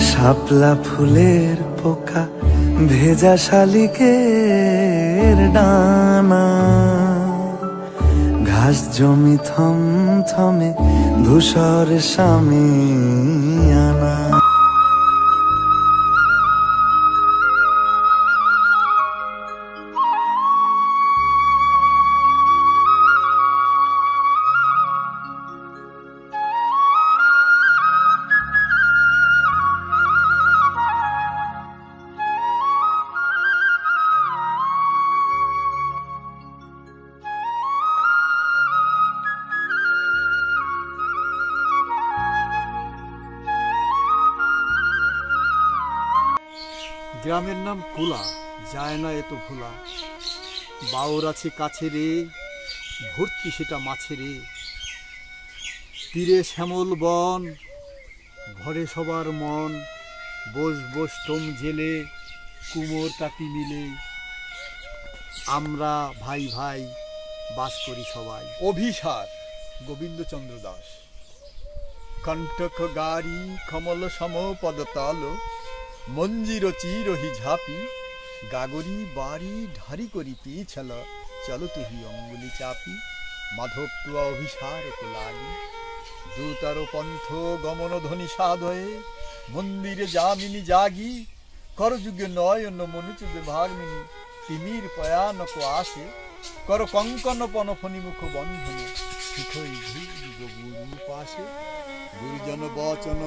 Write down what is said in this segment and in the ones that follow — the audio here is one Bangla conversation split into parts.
শাপলা ফুলের পোকা ভেজা শালিকের ডানা, ঘাস জমি থমথমে ধূসর শামিয়ানা। গ্রামের নাম কুলা, যায় না এত ভোলা। বাউর আছে কাছে রে, ভর্তি সেটা মাছে রে। তীরে শ্যামল বন, ভরে সবার মন। বস বস টোম জেলে, কুমোর কাতি মিলে। আমরা ভাই ভাই বাস করি সবাই। অভিসার গোবিন্দচন্দ্র দাস। কণ্ঠক গাড়ি কমল সম পদতল, মঞ্জির চিরহি ঝাপি। গাগরি বাড়ি ঢারি করি পিছল, চলো তুহি অঙ্গুলি চাপি। মাধব তুয়া অভিসার কোলাগি, দূতার পন্থ গমন ধ্বনি সাধয়ে। মন্দিরে যামিনী জাগি, করযুগে নয়ন মনুচুদে ভাগমিনী। তিমির পয়ানক আসে, কর কঙ্কন পনফনি মুখ বন্ধনে। শিখই গুরু পাশে, গুরুজন বচন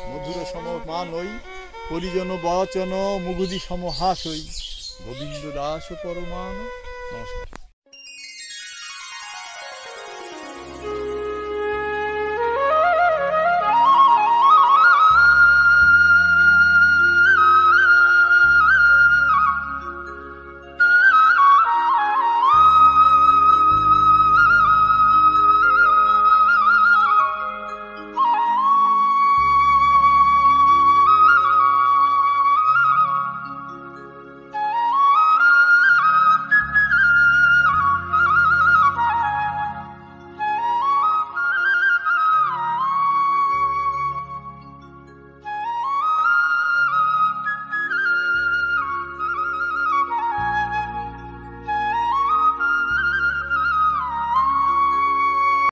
মধুর সম মানই। পরিজন বচন মুগুজি সম হাসই। গোবিন্দ দাস পরমান। নমস্কার।